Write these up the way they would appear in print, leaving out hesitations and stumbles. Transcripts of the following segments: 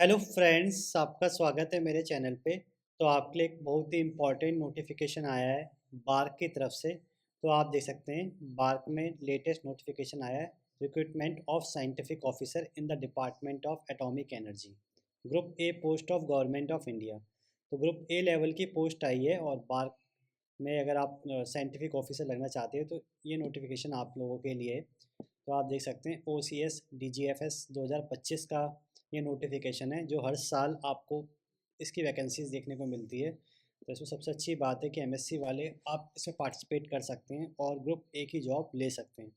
Hello friends, आपका स्वागत है मेरे चैनल पे। तो आपके लिए एक बहुत ही इम्पोर्टेंट नोटिफिकेशन आया है बार्क की तरफ से। तो आप देख सकते हैं बार्क में लेटेस्ट नोटिफिकेशन आया है, recruitment of scientific officer in the department of atomic energy, group A post of government of India. तो ग्रुप ए लेवल की पोस्ट आई है और बार्क में अगर आप साइंटिफिक ऑफिसर लगना चाहते हैं तो ये नोटिफिकेशन आप लोगों के लिए है। तो आप देख सकते हैं OCS DGFS 2025 का ये नोटिफिकेशन है जो हर साल आपको इसकी वैकेंसीज देखने को मिलती है। तो इसमें सबसे अच्छी बात है कि MSc वाले आप इसमें पार्टिसिपेट कर सकते हैं और ग्रुप ए की जॉब ले सकते हैं।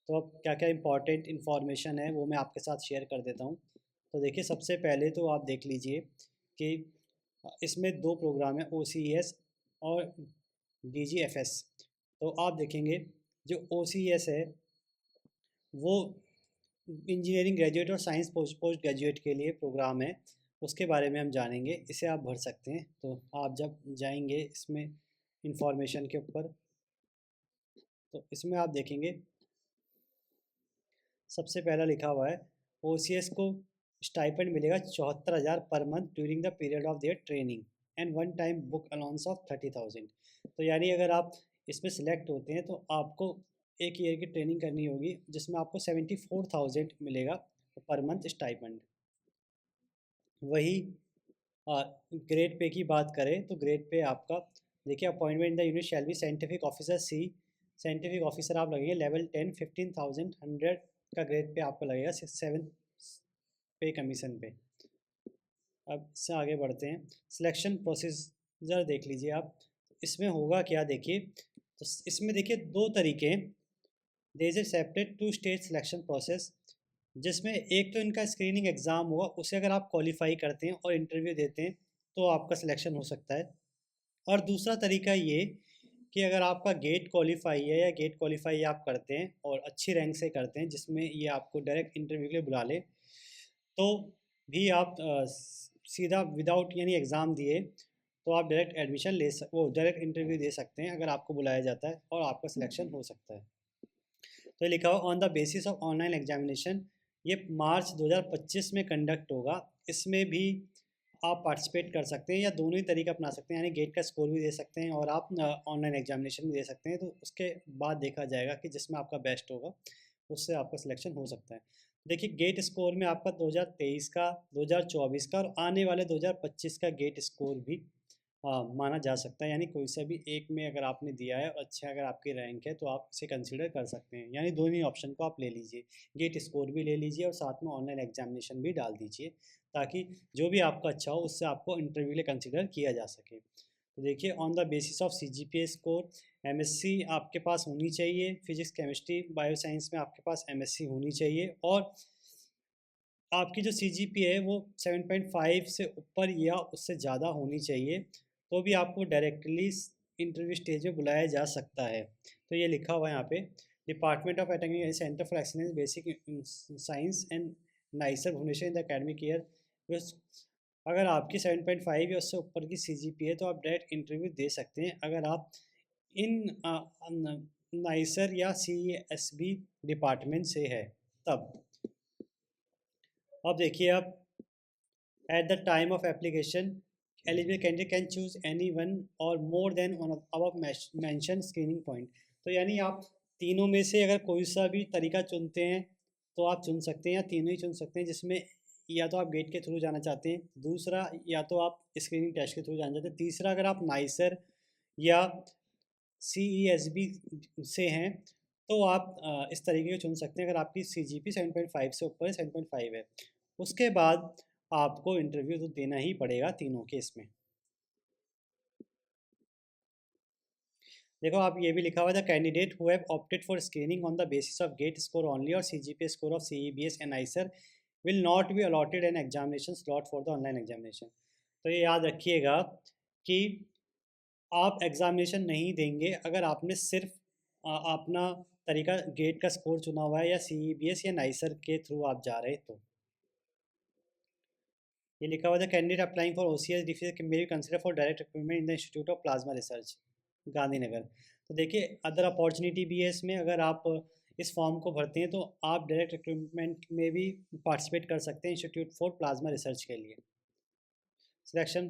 तो अब क्या क्या इंपॉर्टेंट इन्फॉर्मेशन है वो मैं आपके साथ शेयर कर देता हूँ। तो देखिए, सबसे पहले तो आप देख लीजिए कि इसमें दो प्रोग्राम है, OCS और DGFS। तो आप देखेंगे जो OCS है वो इंजीनियरिंग ग्रेजुएट और साइंस पोस्ट ग्रेजुएट के लिए प्रोग्राम है। उसके बारे में हम जानेंगे, इसे आप भर सकते हैं। तो आप जब जाएंगे इसमें इंफॉर्मेशन के ऊपर, तो इसमें आप देखेंगे सबसे पहला लिखा हुआ है OCS को स्टाइपेंड मिलेगा 74,000 per month during the period of their training and one time book allowance of 30,000। तो यानी अगर आप इसमें सिलेक्ट होते हैं तो आपको एक ईयर की ट्रेनिंग करनी होगी जिसमें आपको 74,000 मिलेगा पर मंथ स्टाइपेंड। वही ग्रेड पे की बात करें तो ग्रेड पे आपका देखिए, appointment in the unit shall be scientific officer C. Scientific officer आप लगेंगे लेवल 10, 15,100 का ग्रेड पे आपको लगेगा 7 पे कमीशन पे। अब इससे आगे बढ़ते हैं, सिलेक्शन प्रोसीजर देख लीजिए आप। इसमें होगा क्या, देखिए तो इसमें देखिए दो तरीके हैं। There is a separate two stage selection process, जिसमें एक तो इनका स्क्रीनिंग एग्ज़ाम हुआ, उसे अगर आप क्वालिफाई करते हैं और इंटरव्यू देते हैं तो आपका सिलेक्शन हो सकता है। और दूसरा तरीका ये कि अगर आपका गेट क्वालिफाई है या गेट क्वालिफाई आप करते हैं और अच्छी रैंक से करते हैं जिसमें ये आपको डायरेक्ट इंटरव्यू के लिए बुला ले, तो भी आप सीधा विदाउट यानी एग्ज़ाम दिए तो आप डायरेक्ट एडमिशन वो डायरेक्ट इंटरव्यू दे सकते हैं अगर आपको बुलाया जाता है और आपका सिलेक्शन हो सकता है। तो लिखा हुआ on the basis of online examination, ये मार्च 2025 में कंडक्ट होगा। इसमें भी आप पार्टिसिपेट कर सकते हैं या दोनों ही तरीका अपना सकते हैं, यानी गेट का स्कोर भी दे सकते हैं और आप ऑनलाइन एग्जामिनेशन भी दे सकते हैं। तो उसके बाद देखा जाएगा कि जिसमें आपका बेस्ट होगा उससे आपका सिलेक्शन हो सकता है। देखिए, गेट स्कोर में आपका 2023 का, 2024 का और आने वाले 2025 का गेट स्कोर भी माना जा सकता है। यानी कोई सा भी एक में अगर आपने दिया है और अच्छा अगर आपकी रैंक है तो आप इसे कंसिडर कर सकते हैं। यानी दोनों ही ऑप्शन को आप ले लीजिए, गेट स्कोर भी ले लीजिए और साथ में ऑनलाइन एग्जामिनेशन भी डाल दीजिए, ताकि जो भी आपका अच्छा हो उससे आपको इंटरव्यू के लिए कंसिडर किया जा सके। तो देखिए, on the basis of CGPA score, MSc आपके पास होनी चाहिए, फिजिक्स केमिस्ट्री बायो साइंस में आपके पास MSc होनी चाहिए और आपकी जो CGPA है वो 7.5 से ऊपर या उससे ज़्यादा होनी चाहिए, तो भी आपको डायरेक्टली इंटरव्यू स्टेज में बुलाया जा सकता है। तो ये लिखा हुआ है यहाँ पे, department of atomic centre for excellence basic science and NISER Bhubaneswar in the academic year. बस अगर आपकी 7.5 या उससे ऊपर की CGPA है तो आप डायरेक्ट इंटरव्यू दे सकते हैं अगर आप इन नाइसर या CSB डिपार्टमेंट से है तब। अब देखिए, आप at the time of application, eligible candidate can choose any one or more than one of above mentioned screening point। तो यानी आप तीनों में से अगर कोई सा भी तरीका चुनते हैं तो आप चुन सकते हैं, या तीनों ही चुन सकते हैं, जिसमें या तो आप गेट के थ्रू जाना चाहते हैं, दूसरा या तो आप स्क्रीनिंग टेस्ट के थ्रू जाना चाहते हैं, तीसरा अगर आप नाइसर या CESB से हैं तो आप इस तरीके के चुन सकते हैं अगर आपकी CGP 7.5 से ऊपर 7.5 है। उसके बाद आपको इंटरव्यू तो देना ही पड़ेगा तीनों केस में। देखो, आप ये भी लिखा हुआ है, the candidate who have opted for screening on the basis of GATE score only और CGPA score of CEBS and IISER will not be allotted an examination slot for the online examination. तो ये याद रखिएगा कि आप एग्जामिनेशन नहीं देंगे अगर आपने सिर्फ अपना तरीका गेट का स्कोर चुना हुआ है या CEBS या नाइसर के थ्रू आप जा रहे हैं तो। ये लिखा हुआ था, candidate applying for OCS defence may be consider for direct recruitment in the institute of plasma research, Gandhinagar. तो देखिए, अदर अपॉर्चुनिटी भी है इसमें। अगर आप इस फॉर्म को भरते हैं तो आप डायरेक्ट रिक्रूटमेंट में भी पार्टिसिपेट कर सकते हैं इंस्टीट्यूट फॉर प्लाज्मा रिसर्च के लिए। सिलेक्शन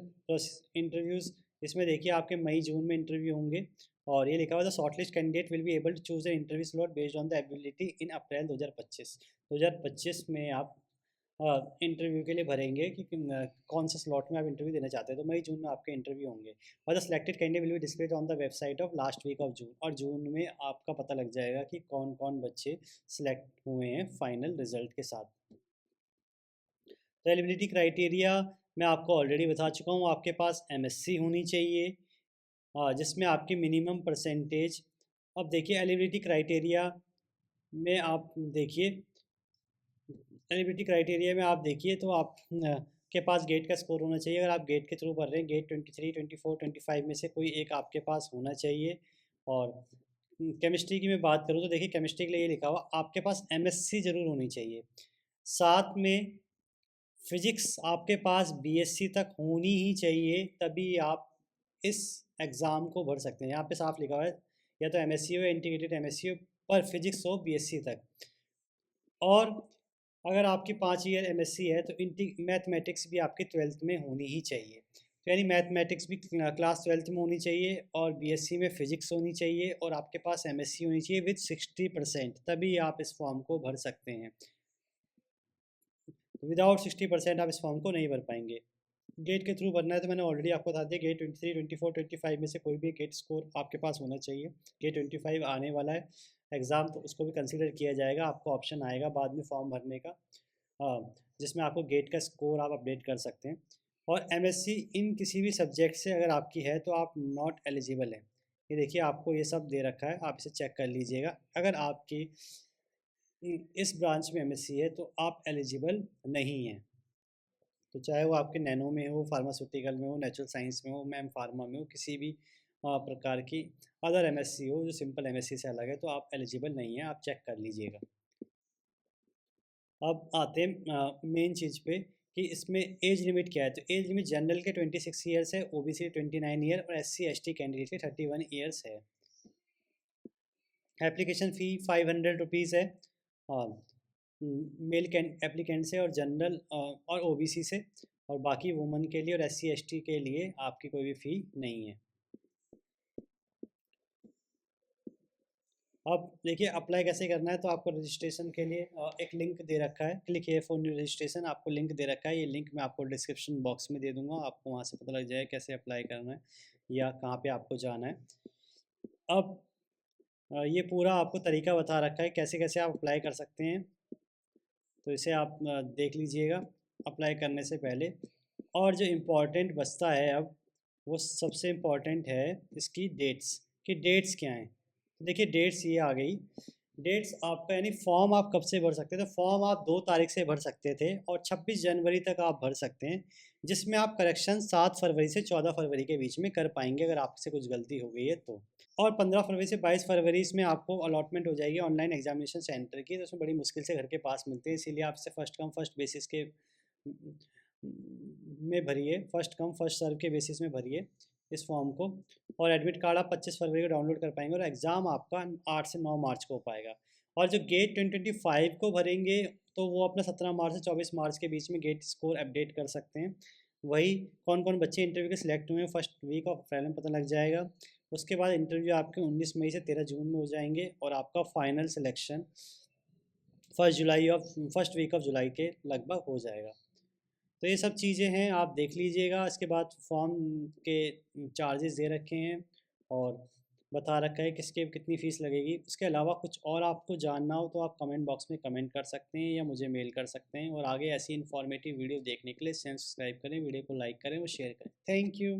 इंटरव्यूज़, इसमें देखिए आपके मई जून में इंटरव्यू होंगे और ये लिखा हुआ था shortlist candidate will be able to choose an interview slot based on the ability in April 2025 में आप इंटरव्यू के लिए भरेंगे कि कौन से स्लॉट में आप इंटरव्यू देना चाहते हैं। तो मई जून में आपके इंटरव्यू होंगे और the selected candidate will be displayed on the website of last week of June, और जून में आपका पता लग जाएगा कि कौन कौन बच्चे सिलेक्ट हुए हैं फाइनल रिजल्ट के साथ। तो एलिजिबिलिटी क्राइटेरिया मैं आपको ऑलरेडी बता चुका हूँ, आपके पास एमएससी होनी चाहिए जिसमें आपकी मिनिमम परसेंटेज। अब देखिए एलिजिबिलिटी क्राइटेरिया में आप देखिए, एलिजिबिलिटी क्राइटेरिया में आप देखिए तो आप के पास गेट का स्कोर होना चाहिए। अगर आप गेट के थ्रू भर रहे हैं, गेट 23, 24, 25 में से कोई एक आपके पास होना चाहिए। और केमिस्ट्री की मैं बात करूँ तो देखिए केमिस्ट्री के लिए ये लिखा हुआ आपके पास एमएससी ज़रूर होनी चाहिए। साथ में फिजिक्स आपके पास बीएससी तक होनी ही चाहिए, तभी आप इस एग्ज़ाम को भर सकते हैं। यहाँ पे साफ लिखा हुआ है या तो एमएससी हो या इंटीग्रेटेड एमएससी हो, पर फिजिक्स हो बीएससी तक। और अगर आपकी 5 ईयर एमएससी है तो मैथमेटिक्स भी आपकी 12th में होनी ही चाहिए। तो यानी मैथमेटिक्स भी क्लास 12th में होनी चाहिए और बीएससी में फ़िज़िक्स होनी चाहिए और आपके पास एमएससी होनी चाहिए विद 60%, तभी आप इस फॉर्म को भर सकते हैं। विदाउट 60% आप इस फॉर्म को नहीं भर पाएंगे। गेट के थ्रू भरना है तो मैंने ऑलरेडी आपको बता दिया, गेट 23, 24, 25 में से कोई भी गेट स्कोर आपके पास होना चाहिए। गेट 25 आने वाला है एग्ज़ाम, तो उसको भी कंसीडर किया जाएगा। आपको ऑप्शन आएगा बाद में फॉर्म भरने का, जिसमें आपको गेट का स्कोर आप अपडेट कर सकते हैं। और एमएससी इन किसी भी सब्जेक्ट से अगर आपकी है तो आप नॉट एलिजिबल हैं। ये देखिए आपको ये सब दे रखा है, आप इसे चेक कर लीजिएगा। अगर आपकी इस ब्रांच में एमएससी है तो आप एलिजिबल नहीं हैं। तो चाहे वो आपके नैनो में हो, फार्मास्यूटिकल में हो, नेचुरल साइंस में हो, मैम फार्मा में हो, किसी भी प्रकार की अदर एमएससी हो जो सिंपल एमएससी से अलग है, तो आप एलिजिबल नहीं हैं, आप चेक कर लीजिएगा। अब आते हैं मेन चीज़ पे कि इसमें एज लिमिट क्या है। तो एज लिमिट जनरल के 26 ईयर्स है, ओबीसी 29 ईयर और एससी/एसटी कैंडिडेट के 31 ईयर्स है। एप्लीकेशन फ़ी 500 रुपीज़ है मेल एप्लीकेंट से और जनरल और ओबीसी से, और बाकी वुमन के लिए और एससी/एसटी के लिए आपकी कोई भी फ़ी नहीं है। अब देखिए अप्लाई कैसे करना है। तो आपको रजिस्ट्रेशन के लिए एक लिंक दे रखा है, click here for new registration, आपको लिंक दे रखा है। ये लिंक मैं आपको डिस्क्रिप्शन बॉक्स में दे दूंगा, आपको वहाँ से पता लग जाएगा कैसे अप्लाई करना है या कहाँ पे आपको जाना है। अब ये पूरा आपको तरीका बता रखा है कैसे कैसे आप अप्लाई कर सकते हैं, तो इसे आप देख लीजिएगा अप्लाई करने से पहले। और जो इम्पोर्टेंट बचता है अब, वो सबसे इम्पोर्टेंट है इसकी डेट्स, कि डेट्स क्या हैं। तो देखिए डेट्स ये आ गई। डेट्स आपका यानी फॉर्म आप कब से भर सकते थे। फॉर्म आप 2 तारीख से भर सकते थे और 26 जनवरी तक आप भर सकते हैं, जिसमें आप करेक्शन 7 फरवरी से 14 फरवरी के बीच में कर पाएंगे अगर आपसे कुछ गलती हो गई है तो। और 15 फरवरी से 22 फरवरी इसमें आपको अलॉटमेंट हो जाएगी ऑनलाइन एग्जामिनेशन सेंटर की, तो उसमें बड़ी मुश्किल से घर के पास मिलते हैं, इसीलिए आपसे फर्स्ट कम फर्स्ट बेसिस के में भरिए, फर्स्ट कम फर्स्ट सर्व के बेसिस में भरिए इस फॉर्म को। और एडमिट कार्ड आप 25 फरवरी को डाउनलोड कर पाएंगे और एग्ज़ाम आपका 8 से 9 मार्च को हो पाएगा। और जो गेट 2025 को भरेंगे तो वो अपना 17 मार्च से 24 मार्च के बीच में गेट स्कोर अपडेट कर सकते हैं। वही कौन कौन बच्चे इंटरव्यू के सिलेक्ट हुए हैं फर्स्ट वीक ऑफ अप्रैल में पता लग जाएगा। उसके बाद इंटरव्यू आपके 19 मई से 13 जून में हो जाएंगे और आपका final selection first week of July के लगभग हो जाएगा। तो ये सब चीज़ें हैं, आप देख लीजिएगा। इसके बाद फॉर्म के चार्जेस दे रखे हैं और बता रखा है किसके कितनी फ़ीस लगेगी। उसके अलावा कुछ और आपको जानना हो तो आप कमेंट बॉक्स में कमेंट कर सकते हैं या मुझे मेल कर सकते हैं। और आगे ऐसी इन्फॉर्मेटिव वीडियो देखने के लिए चैनल सब्सक्राइब करें, वीडियो को लाइक करें और शेयर करें। Thank you.